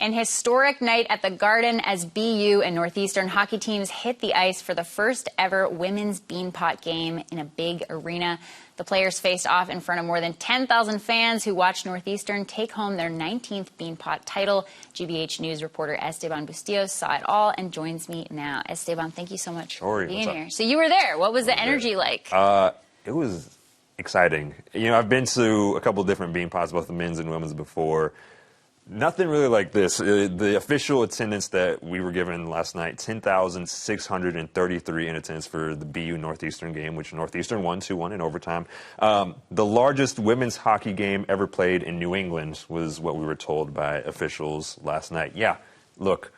An historic night at the Garden as BU and Northeastern hockey teams hit the ice for the first ever women's Beanpot game in a big arena. The players faced off in front of more than 10,000 fans who watched Northeastern take home their 19th Beanpot title. GBH News reporter Esteban Bustillos saw it all and joins me now. Esteban, thank you so much for being here. So you were there. What was the energy like? It was exciting. You know, I've been to a couple of different Beanpots, both the men's and women's before. Nothing really like this. The official attendance that we were given last night, 10,633 in attendance for the BU Northeastern game, which Northeastern won 2-1 in overtime. The largest women's hockey game ever played in New England was what we were told by officials last night. Yeah, look,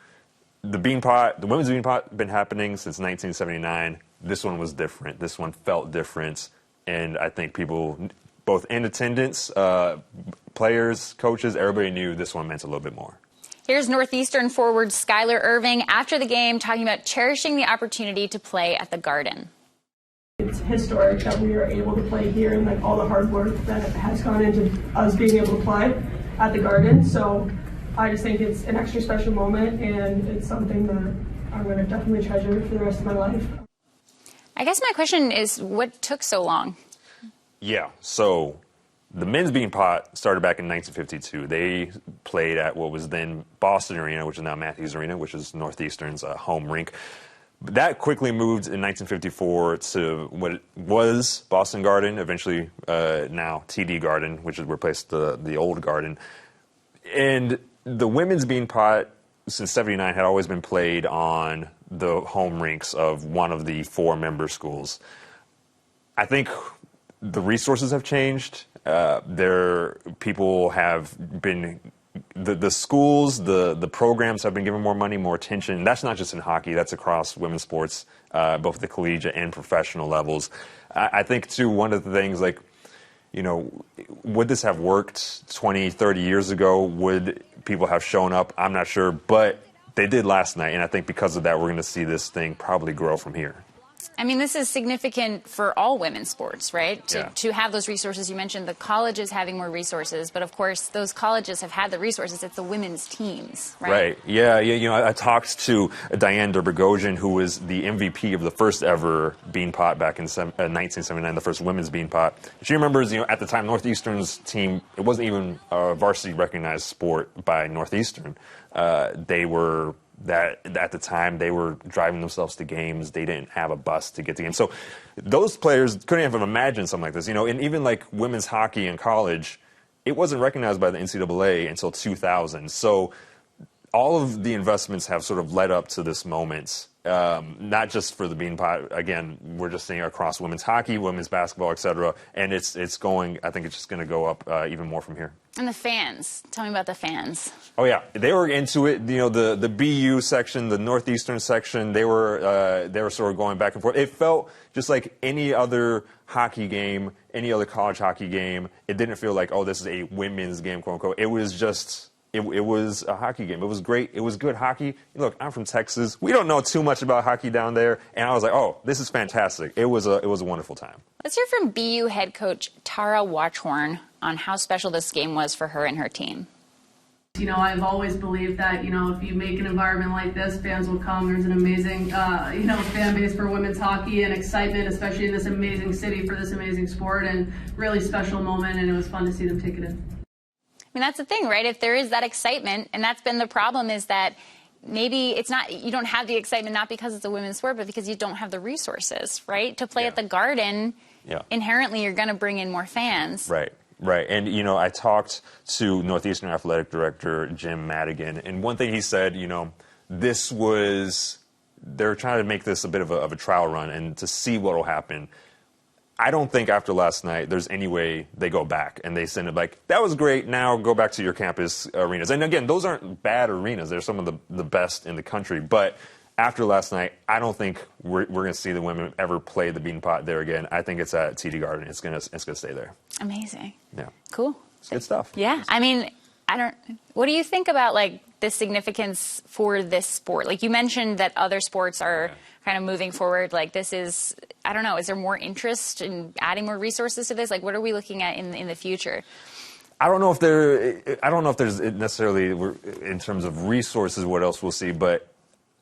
the women's Beanpot, been happening since 1979. This one was different. This one felt different. And I think people, both in attendance, players, coaches, everybody knew this one meant a little bit more. Here's Northeastern forward Skylar Irving after the game talking about cherishing the opportunity to play at the Garden. It's historic that we are able to play here and like all the hard work that has gone into us being able to play at the Garden. So I just think it's an extra special moment and it's something that I'm going to definitely treasure for the rest of my life. I guess my question is, what took so long? Yeah, so the men's Beanpot started back in 1952. They played at what was then Boston Arena, which is now Matthews Arena, which is Northeastern's home rink. But that quickly moved in 1954 to what was Boston Garden, eventually now TD Garden, which has replaced the old Garden. And the women's Beanpot since '79 had always been played on the home rinks of one of the four member schools. I think the resources have changed. People have been, the schools, the programs have been given more money, more attention. That's not just in hockey, that's across women's sports, both the collegiate and professional levels. I think, too, one of the things, like, you know, would this have worked 20, 30 years ago? Would people have shown up? I'm not sure, but they did last night, and I think because of that, we're going to see this thing probably grow from here. I mean, this is significant for all women's sports, right? To have those resources. You mentioned the colleges having more resources, but of course, those colleges have had the resources. It's the women's teams, right? Right. Yeah. You know, I talked to Diane Derbergosian, who was the MVP of the first ever Beanpot back in 1979, the first women's Beanpot. She remembers, you know, at the time, Northeastern's team, it wasn't even a varsity recognized sport by Northeastern. At the time, they were driving themselves to games. They didn't have a bus to get to games. So those players couldn't even imagine something like this. You know, and even like women's hockey in college, it wasn't recognized by the NCAA until 2000. So all of the investments have sort of led up to this moment, not just for the Beanpot. Again, we're just seeing across women's hockey, women's basketball, et cetera. And it's going, I think it's just going to go up even more from here. And the fans. Tell me about the fans. Oh, yeah. They were into it. You know, the BU section, the Northeastern section, they were sort of going back and forth. It felt just like any other hockey game, any other college hockey game. It didn't feel like, oh, this is a women's game, quote unquote. It was just, it was a hockey game. It was great. It was good hockey. Look, I'm from Texas. We don't know too much about hockey down there. And I was like, oh, this is fantastic. It was a wonderful time. Let's hear from BU head coach Tara Watchhorn on how special this game was for her and her team. You know, I've always believed that, you know, if you make an environment like this, fans will come. There's an amazing, fan base for women's hockey and excitement, especially in this amazing city for this amazing sport, and really special moment, and it was fun to see them take it in. I mean, that's the thing, right? If there is that excitement, and that's been the problem, is that maybe it's not, you don't have the excitement not because it's a women's sport, but because you don't have the resources, right? To play at the Garden, inherently you're going to bring in more fans. Right. Right. And, you know, I talked to Northeastern Athletic Director Jim Madigan, and one thing he said, you know, they're trying to make this a bit of a trial run and to see what will happen. I don't think after last night there's any way they go back and they send it like, that was great, now go back to your campus arenas. And again, those aren't bad arenas. They're some of the best in the country. But after last night, I don't think we're going to see the women ever play the Beanpot there again. I think it's at TD Garden. It's going to stay there. Amazing. Yeah. Cool. It's good stuff. Yeah. I mean, what do you think about, like, the significance for this sport? Like, you mentioned that other sports are kind of moving forward. Like, this is, I don't know, is there more interest in adding more resources to this? Like, what are we looking at in the future? I don't know if there's necessarily, in terms of resources, what else we'll see, but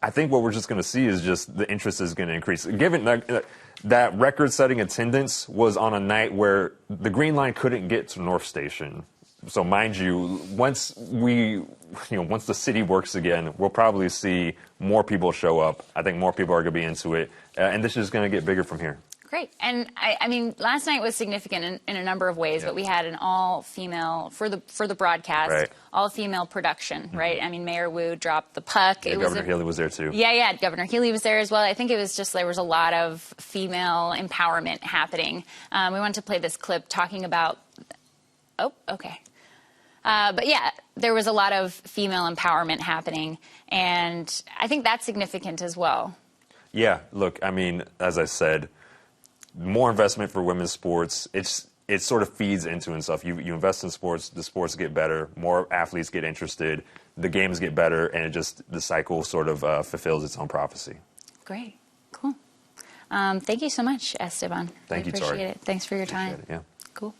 I think what we're just going to see is just the interest is going to increase. Given that record-setting attendance was on a night where the Green Line couldn't get to North Station. So mind you, once the city works again, we'll probably see more people show up. I think more people are going to be into it, and this is going to get bigger from here. Great. And I mean, last night was significant in a number of ways, but we had an all-female, for the broadcast, right. All-female production, right? I mean, Mayor Wu dropped the puck. Yeah, Governor Healy was there, too. Yeah, Governor Healy was there as well. I think it was just, there was a lot of female empowerment happening. We wanted to play this clip talking about, oh, okay. But yeah, there was a lot of female empowerment happening, and I think that's significant as well. Yeah, look, I mean, as I said, more investment for women's sports. It sort of feeds into itself. You invest in sports, the sports get better, more athletes get interested, the games get better, and the cycle sort of fulfills its own prophecy. Great, cool. Thank you so much, Esteban. Thank you, Tori. Appreciate it. Thanks for your time. Appreciate it, yeah. Cool.